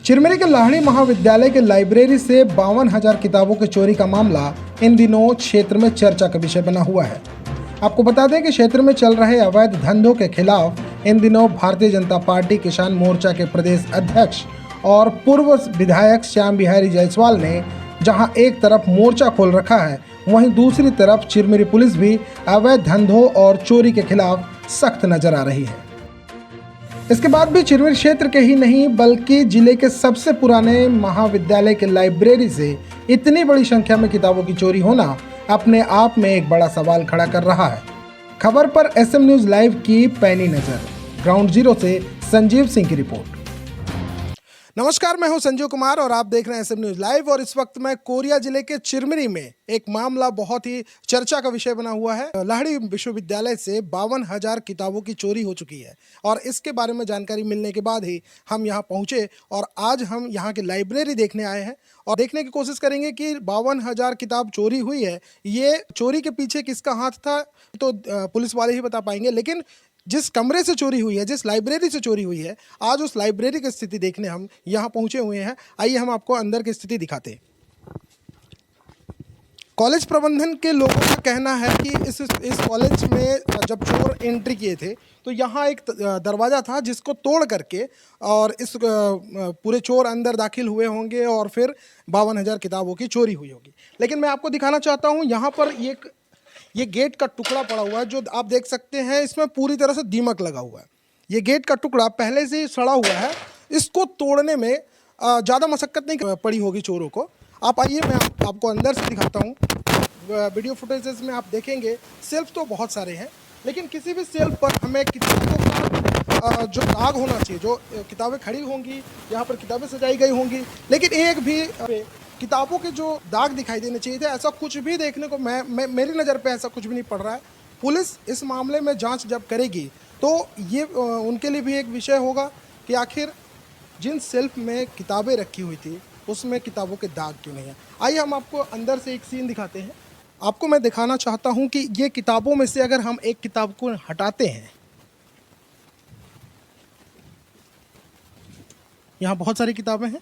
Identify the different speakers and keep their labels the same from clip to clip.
Speaker 1: चिरमिरी के लाहड़ी महाविद्यालय के लाइब्रेरी से 52,000 किताबों की चोरी का मामला इन दिनों क्षेत्र में चर्चा का विषय बना हुआ है। आपको बता दें कि क्षेत्र में चल रहे अवैध धंधों के खिलाफ इन दिनों भारतीय जनता पार्टी किसान मोर्चा के प्रदेश अध्यक्ष और पूर्व विधायक श्याम बिहारी जायसवाल ने जहां एक तरफ मोर्चा खोल रखा है, वहीं दूसरी तरफ चिरमिरी पुलिस भी अवैध धंधों और चोरी के खिलाफ सख्त नजर आ रही है। इसके बाद भी चिरमिरी क्षेत्र के ही नहीं बल्कि जिले के सबसे पुराने महाविद्यालय के लाइब्रेरी से इतनी बड़ी संख्या में किताबों की चोरी होना अपने आप में एक बड़ा सवाल खड़ा कर रहा है। खबर पर SM न्यूज़ लाइव की पैनी नजर। ग्राउंड जीरो से संजीव सिंह की रिपोर्ट। नमस्कार, मैं हूं संजीव कुमार और आप देख रहे हैं SM न्यूज़ लाइव। और इस वक्त मैं कोरिया जिले के चिरमिरी में एक मामला बहुत ही चर्चा का विषय बना हुआ है। लाहड़ी विश्वविद्यालय से 52,000 किताबों की चोरी हो चुकी है और इसके बारे में जानकारी मिलने के बाद ही हम यहां पहुंचे और आज हम यहां की लाइब्रेरी देखने आए हैं और देखने की कोशिश करेंगे कि 52,000 किताब चोरी हुई है। ये चोरी के पीछे किसका हाथ था तो पुलिस वाले ही बता पाएंगे, लेकिन जिस कमरे से चोरी हुई है, जिस लाइब्रेरी से चोरी हुई है, आज उस लाइब्रेरी की स्थिति देखने हम यहाँ पहुँचे हुए हैं। आइए हम आपको अंदर की स्थिति दिखाते हैं। कॉलेज प्रबंधन के लोगों का कहना है कि इस कॉलेज में जब चोर एंट्री किए थे तो यहाँ एक दरवाज़ा था जिसको तोड़ करके और इस पूरे चोर अंदर दाखिल हुए होंगे और फिर 52,000 किताबों की चोरी हुई होगी। लेकिन मैं आपको दिखाना चाहता हूँ, यहाँ पर ये गेट का टुकड़ा पड़ा हुआ है जो आप देख सकते हैं। इसमें पूरी तरह से दीमक लगा हुआ है। ये गेट का टुकड़ा पहले से ही सड़ा हुआ है। इसको तोड़ने में ज़्यादा मशक्क़त नहीं पड़ी होगी चोरों को। आप आइए, मैं आपको अंदर से दिखाता हूँ। वीडियो फुटेजेस में आप देखेंगे सेल्फ तो बहुत सारे हैं, लेकिन किसी भी सेल्फ पर हमें किताबों का जो दाग होना चाहिए, जो किताबें खड़ी होंगी, यहाँ पर किताबें सजाई गई होंगी, लेकिन एक भी किताबों के जो दाग दिखाई देने चाहिए थे, ऐसा कुछ भी देखने को मेरी नज़र पे ऐसा कुछ भी नहीं पड़ रहा है। पुलिस इस मामले में जांच जब करेगी तो ये उनके लिए भी एक विषय होगा कि आखिर जिन सेल्फ में किताबें रखी हुई थी उसमें किताबों के दाग क्यों नहीं है। आइए हम आपको अंदर से एक सीन दिखाते हैं। आपको मैं दिखाना चाहता हूँ कि ये किताबों में से अगर हम एक किताब को हटाते हैं, यहाँ बहुत सारी किताबें हैं।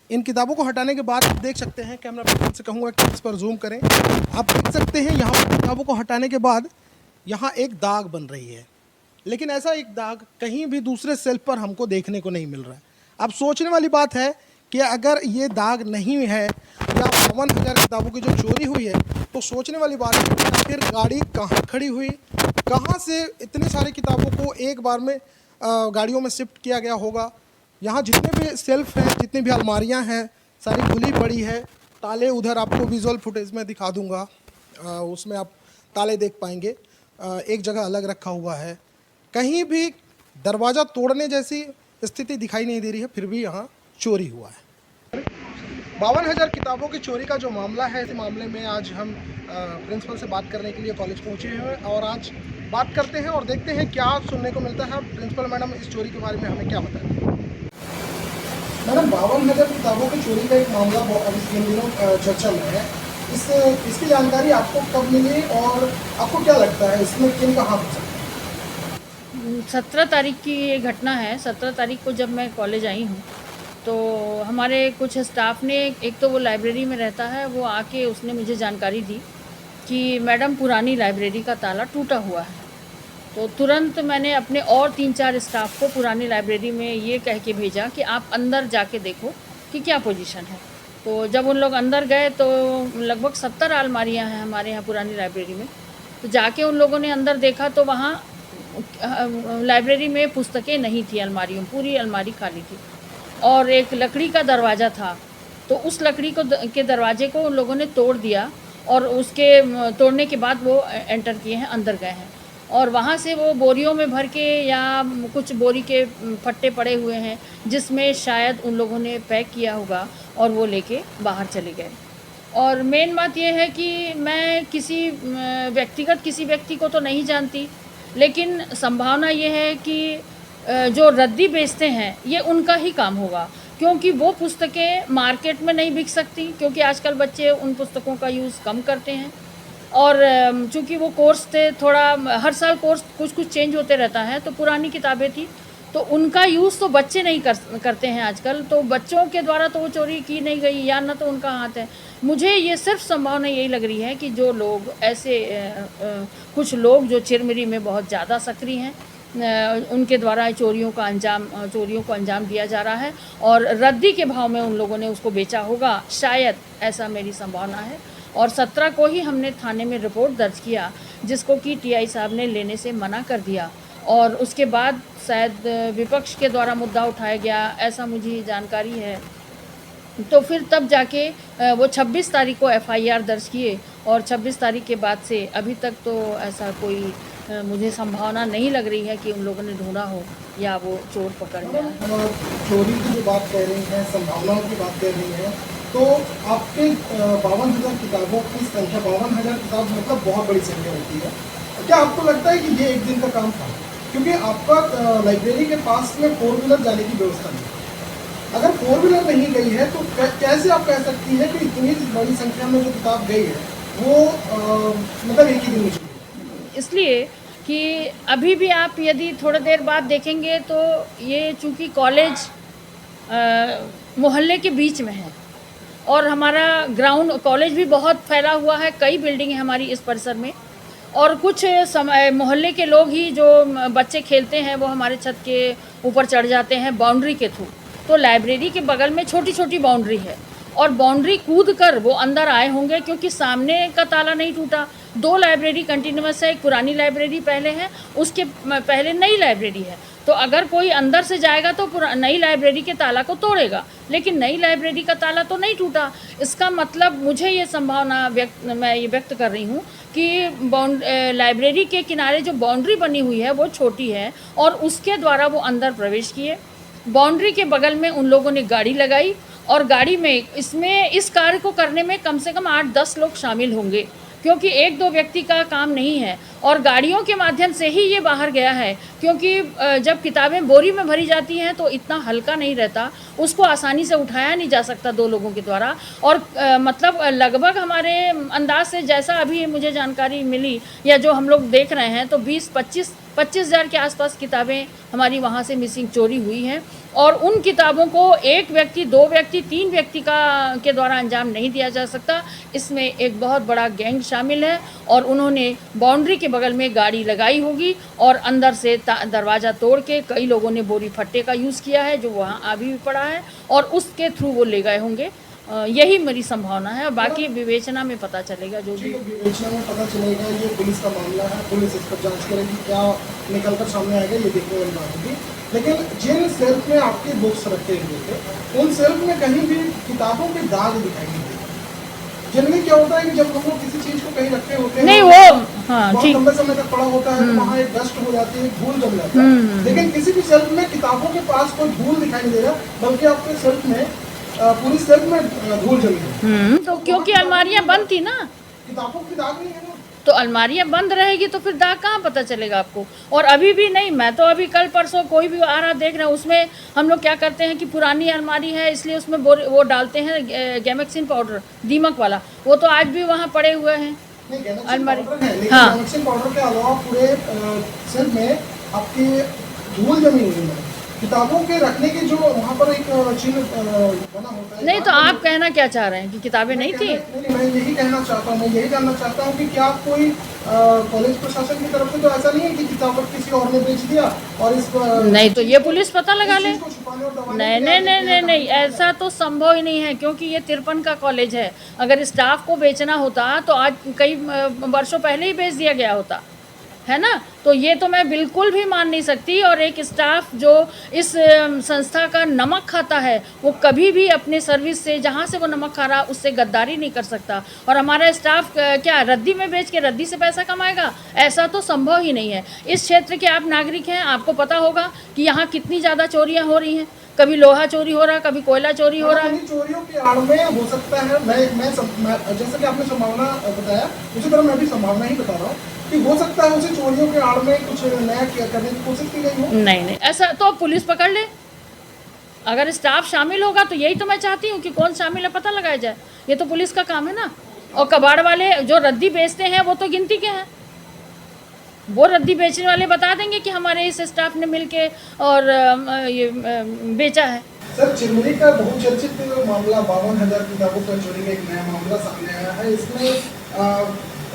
Speaker 1: इन किताबों को हटाने के बाद आप देख सकते हैं, कैमरा पर्सन से कहूँगा कि इस पर जूम करें। आप देख सकते हैं यहाँ पर किताबों को हटाने के बाद यहाँ एक दाग बन रही है, लेकिन ऐसा एक दाग कहीं भी दूसरे सेल्फ पर हमको देखने को नहीं मिल रहा है। अब सोचने वाली बात है कि अगर ये दाग नहीं है या 52,000 किताबों की जो चोरी हुई है, तो सोचने वाली बात है कि आखिर गाड़ी कहाँ खड़ी हुई, कहाँ से इतनी सारी किताबों को एक बार में गाड़ियों में शिफ्ट किया गया होगा। यहाँ जितने भी सेल्फ हैं, जितनी भी अलमारियाँ हैं, सारी खुली पड़ी है। ताले उधर आपको विजुअल फुटेज में दिखा दूँगा, उसमें आप ताले देख पाएंगे। एक जगह अलग रखा हुआ है, कहीं भी दरवाज़ा तोड़ने जैसी स्थिति दिखाई नहीं दे रही है, फिर भी यहाँ चोरी हुआ है। 52,000 किताबों की चोरी का जो मामला है, इस मामले में आज हम प्रिंसिपल से बात करने के लिए कॉलेज पहुँचे हैं और आज बात करते हैं और देखते हैं क्या सुनने को मिलता है। प्रिंसिपल मैडम इस चोरी के बारे में हमें क्या बताएं। मैडम, 52,000 किताबों की चोरी का एक मामला इन दिनों चर्चा में है। इसकी जानकारी आपको कब मिली और आपको क्या लगता है इसमें किन का हाथ हो सकता है?
Speaker 2: 17 तारीख की ये घटना है। 17 तारीख को जब मैं कॉलेज आई हूँ तो हमारे कुछ स्टाफ ने, एक तो वो लाइब्रेरी में रहता है, वो आके उसने मुझे जानकारी दी कि मैडम पुरानी लाइब्रेरी का ताला टूटा हुआ है। तो तुरंत मैंने अपने और 3-4 स्टाफ को पुरानी लाइब्रेरी में ये कह के भेजा कि आप अंदर जाके देखो कि क्या पोजीशन है। तो जब उन लोग अंदर गए तो लगभग 70 अलमारियां हैं हमारे यहाँ पुरानी लाइब्रेरी में। तो जाके उन लोगों ने अंदर देखा तो वहाँ लाइब्रेरी में पुस्तकें नहीं थी, अलमारियों पूरी अलमारी खाली थी और एक लकड़ी का दरवाज़ा था। तो उस लकड़ी के दरवाजे को उन लोगों ने तोड़ दिया और उसके तोड़ने के बाद वो एंटर किए हैं, अंदर गए हैं और वहाँ से वो बोरियों में भर के या कुछ बोरी के फट्टे पड़े हुए हैं जिसमें शायद उन लोगों ने पैक किया होगा और वो लेके बाहर चले गए। और मेन बात ये है कि मैं किसी व्यक्ति को तो नहीं जानती, लेकिन संभावना ये है कि जो रद्दी बेचते हैं ये उनका ही काम होगा, क्योंकि वो पुस्तकें मार्केट में नहीं बिक सकती, क्योंकि आजकल बच्चे उन पुस्तकों का यूज़ कम करते हैं। और चूँकि वो कोर्स थे, थोड़ा हर साल कोर्स कुछ चेंज होते रहता है, तो पुरानी किताबें थी तो उनका यूज़ तो बच्चे नहीं करते हैं आजकल, तो बच्चों के द्वारा तो वो चोरी की नहीं गई या ना तो उनका हाथ है। मुझे ये सिर्फ संभावना यही लग रही है कि जो लोग ऐसे कुछ लोग जो चिरमिरी में बहुत ज़्यादा सक्रिय हैं, उनके द्वारा चोरियों को अंजाम दिया जा रहा है और रद्दी के भाव में उन लोगों ने उसको बेचा होगा, शायद ऐसा मेरी संभावना है। और 17 को ही हमने थाने में रिपोर्ट दर्ज किया, जिसको कि टीआई साहब ने लेने से मना कर दिया और उसके बाद शायद विपक्ष के द्वारा मुद्दा उठाया गया, ऐसा मुझे जानकारी है। तो फिर तब जाके वो 26 तारीख को एफआईआर दर्ज किए और 26 तारीख के बाद से अभी तक तो ऐसा कोई मुझे संभावना नहीं लग रही है कि उन लोगों ने ढूंढा हो या वो चोर पकड़ लिया है।
Speaker 1: चोरी की जो बात कह रही हैं, संभावनाओं की बात कह रही हैं, तो आपके 52,000 किताबों की संख्या, 52,000 किताब मतलब बहुत बड़ी संख्या होती है। क्या आपको लगता है कि ये एक दिन का काम था? क्योंकि आपका लाइब्रेरी के पास में 4 व्हीलर जाने की व्यवस्था नहीं है। अगर 4 व्हीलर नहीं गई है तो कैसे आप कह सकती हैं कि इतनी बड़ी संख्या में जो किताब गई है वो मतलब एक ही दिन में चली?
Speaker 2: इसलिए कि अभी भी आप यदि थोड़ी देर बाद देखेंगे तो ये चूँकि कॉलेज मोहल्ले के बीच में है और हमारा ग्राउंड कॉलेज भी बहुत फैला हुआ है, कई बिल्डिंग है हमारी इस परिसर में और कुछ मोहल्ले के लोग ही जो बच्चे खेलते हैं वो हमारे छत के ऊपर चढ़ जाते हैं बाउंड्री के थ्रू। तो लाइब्रेरी के बगल में छोटी छोटी बाउंड्री है और बाउंड्री कूद कर वो अंदर आए होंगे, क्योंकि सामने का ताला नहीं टूटा। 2 लाइब्रेरी कंटिन्यूअस है, एक पुरानी लाइब्रेरी पहले है, उसके पहले नई लाइब्रेरी है। तो अगर कोई अंदर से जाएगा तो नई लाइब्रेरी के ताला को तोड़ेगा, लेकिन नई लाइब्रेरी का ताला तो नहीं टूटा। इसका मतलब मुझे ये संभावना मैं ये व्यक्त कर रही हूँ कि लाइब्रेरी के किनारे जो बाउंड्री बनी हुई है वो छोटी है और उसके द्वारा वो अंदर प्रवेश किए। बाउंड्री के बगल में उन लोगों ने गाड़ी लगाई और गाड़ी में इस कार्य को करने में कम से कम 8-10 लोग शामिल होंगे, क्योंकि 1-2 व्यक्ति का काम नहीं है और गाड़ियों के माध्यम से ही ये बाहर गया है। क्योंकि जब किताबें बोरी में भरी जाती हैं तो इतना हल्का नहीं रहता, उसको आसानी से उठाया नहीं जा सकता 2 लोगों के द्वारा। और मतलब लगभग हमारे अंदाज से जैसा अभी मुझे जानकारी मिली या जो हम लोग देख रहे हैं तो 20-25 हज़ार के आसपास किताबें हमारी वहाँ से मिसिंग चोरी हुई हैं और उन किताबों को 1 व्यक्ति, 2 व्यक्ति, 3 व्यक्ति के द्वारा अंजाम नहीं दिया जा सकता। इसमें एक बहुत बड़ा गैंग शामिल है और उन्होंने बाउंड्री के बगल में गाड़ी लगाई होगी और अंदर से दरवाज़ा तोड़ के कई लोगों ने बोरी फट्टे का यूज़ किया है जो वहाँ अभी भी पड़ा है और उसके थ्रू वो ले गए होंगे। यही मेरी संभावना है और बाकी विवेचना में पता चलेगा। जो भी
Speaker 1: विवेचना में पता चलेगा, ये पुलिस का मामला है, पुलिस इस पर जांच करेगी, क्या निकल कर सामने आएगा ये देखने वाली बात होगी। लेकिन जिन सेल्फ में आपके बुक्स रखे हुए थे उन सेल्फ में कहीं भी किताबों के दाग दिखाई नहीं देते। जनरली क्या होता है कि जब हम लोग किसी चीज को कहीं रखे होते हैं
Speaker 2: नहीं वो
Speaker 1: बहुत लंबे समय तक पड़ा होता है तो वहाँ एक डस्ट हो जाती है, धूल जम जाता है, लेकिन किसी भी सेल्फ में किताबों के पास कोई धूल दिखाई नहीं दे रहा, बल्कि आपके सेल्फ में पूरी सेल्फ में धूल जमी है।
Speaker 2: तो क्योंकि अलमारियां बंद थी ना,
Speaker 1: किताबों की दाग नहीं है ना,
Speaker 2: तो अलमारियां बंद रहेगी तो फिर दाग कहाँ पता चलेगा आपको। और अभी भी नहीं, मैं तो अभी कल परसों कोई भी आ रहा देख रहे हैं, उसमें हम लोग क्या करते हैं कि पुरानी अलमारी है इसलिए उसमें वो डालते हैं गैमेक्सिन पाउडर, दीमक वाला, वो तो आज भी वहाँ पड़े हुए हैं अलमारी।
Speaker 1: हाँ, गैमेक्सिन पाउडर के अलावा पूरे सेल्फ में आपकी धूल जमी हुई है। किताबों के रखने की जो वहाँ पर एक चिन्ह बना होता है।
Speaker 2: नहीं तो आप कहना क्या चाह रहे हैं कि किताबें नहीं थी?
Speaker 1: नहीं, मैं यही कहना चाहता हूँ, मैं यही जानना चाहता हूँ कि क्या कोई कॉलेज प्रशासन की तरफ से तो ऐसा नहीं है कि किताब किसी और ने बेच दिया और इस
Speaker 2: नहीं तो ये पुलिस पता लगा ले। नहीं, ऐसा तो संभव ही नहीं है, क्योंकि ये 53 का कॉलेज है। अगर स्टाफ को बेचना होता तो आज कई वर्षों पहले ही बेच दिया गया होता, है ना। तो ये तो मैं बिल्कुल भी मान नहीं सकती। और एक स्टाफ जो इस संस्था का नमक खाता है वो कभी भी अपने सर्विस से, जहाँ से वो नमक खा रहा, उससे गद्दारी नहीं कर सकता। और हमारा स्टाफ क्या रद्दी में बेच के रद्दी से पैसा कमाएगा? ऐसा तो संभव ही नहीं है। इस क्षेत्र के आप नागरिक हैं, आपको पता होगा कि यहाँ कितनी ज़्यादा चोरियाँ हो रही हैं। कभी लोहा चोरी हो रहा, कभी कोयला चोरी हो रहा है।
Speaker 1: चोरियों के आड़ में हो सकता है, मैं जैसे कि आपने संभावना बताया उसी तरह मैं भी संभावना ही बता रहा हूँ कि हो सकता है उसे चोरियों के आड़ में कुछ नया करने की कोशिश की गई हो।
Speaker 2: नहीं, ऐसा तो पुलिस पकड़ ले। अगर स्टाफ शामिल होगा तो यही तो मैं चाहती हूँ कि कौन शामिल है पता लगाया जाए। ये तो पुलिस का काम है ना। और कबाड़ वाले जो रद्दी बेचते हैं वो तो गिनती के हैं। वो रद्दी बेचने वाले बता देंगे कि हमारे इस स्टाफ ने मिलके और बेचा है।
Speaker 1: सर, चिरमिरी का बहुचर्चित मामला 52,000 किताबों का चोरी का एक नया मामला सामने आया है। इसमें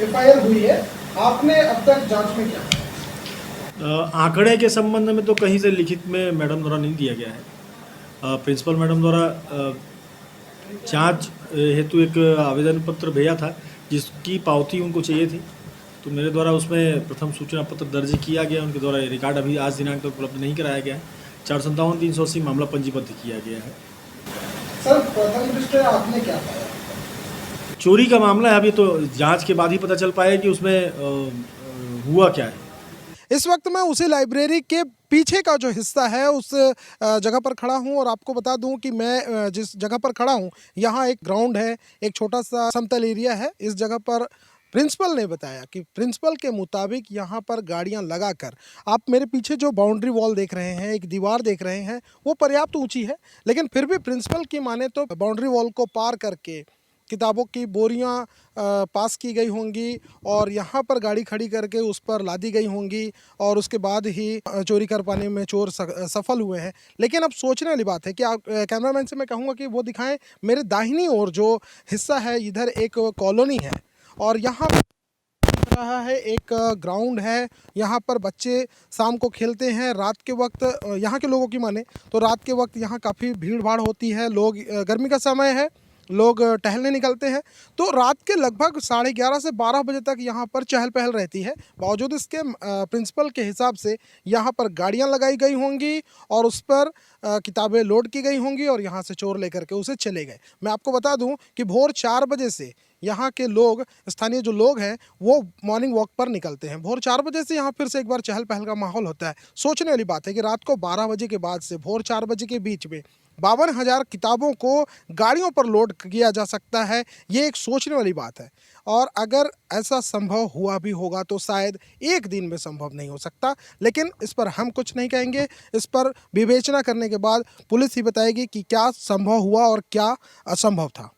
Speaker 1: एफआईआर हुई है। आपने अब तक जांच में क्या किया?
Speaker 3: आंकड़े के संबंध में तो कहीं से लिखित में मैडम द्वारा नहीं दिया गया है। प्रिंसिपल मैडम द्वारा जांच हेतु एक आवेदन पत्र भेजा था जिसकी पावती उनको चाहिए थी, तो मेरे द्वारा उसमें प्रथम सूचना पत्र दर्ज किया गया। उनके द्वारा रिकॉर्ड अभी आज दिनांक तक उपलब्ध नहीं कराया गया है। 457-380 मामला पंजीबद्ध किया गया है।
Speaker 1: सर, प्रथम दृष्टया आपने क्या पाया?
Speaker 3: चोरी का मामला है, अभी तो जांच के बाद ही पता चल पाएगा कि उसमें हुआ क्या है।
Speaker 1: इस वक्त मैं उसी लाइब्रेरी के पीछे का जो हिस्सा है उस जगह पर खड़ा हूं और आपको बता दूं कि मैं जिस जगह पर खड़ा हूं यहां एक ग्राउंड है, एक छोटा सा समतल एरिया है। इस जगह पर प्रिंसिपल ने बताया कि प्रिंसिपल के मुताबिक यहाँ पर गाड़ियाँ लगाकर, आप मेरे पीछे जो बाउंड्री वॉल देख रहे हैं, एक दीवार देख रहे हैं, वो पर्याप्त ऊंची है, लेकिन फिर भी प्रिंसिपल की माने तो बाउंड्री वॉल को पार करके किताबों की बोरियां पास की गई होंगी और यहाँ पर गाड़ी खड़ी करके उस पर लादी गई होंगी और उसके बाद ही चोरी कर पाने में चोर सफल हुए हैं। लेकिन अब सोचने वाली बात है कि आप कैमरामैन से मैं कहूँगा कि वो दिखाएं मेरे दाहिनी ओर जो हिस्सा है, इधर एक कॉलोनी है और यहाँ रहा है एक ग्राउंड है। यहाँ पर बच्चे शाम को खेलते हैं। रात के वक्त यहाँ के लोगों की माने तो रात के वक्त यहाँ काफ़ी भीड़ भाड़ होती है। लोग, गर्मी का समय है, लोग टहलने निकलते हैं, तो रात के लगभग 11:30 से 12 बजे तक यहाँ पर चहल पहल रहती है। बावजूद इसके प्रिंसिपल के हिसाब से यहाँ पर गाड़ियाँ लगाई गई होंगी और उस पर किताबें लोड की गई होंगी और यहाँ से चोर लेकर के उसे चले गए। मैं आपको बता दूं कि भोर 4 बजे से यहाँ के लोग, स्थानीय जो लोग हैं, वो मॉर्निंग वॉक पर निकलते हैं। भोर 4 बजे से यहाँ फिर से एक बार चहल पहल का माहौल होता है। सोचने वाली बात है कि रात को 12 बजे के बाद से भोर 4 बजे के बीच में 52,000 किताबों को गाड़ियों पर लोड किया जा सकता है। ये एक सोचने वाली बात है और अगर ऐसा संभव हुआ भी होगा तो शायद एक दिन में संभव नहीं हो सकता। लेकिन इस पर हम कुछ नहीं कहेंगे। इस पर विवेचना करने के बाद पुलिस ही बताएगी कि क्या संभव हुआ और क्या असंभव था।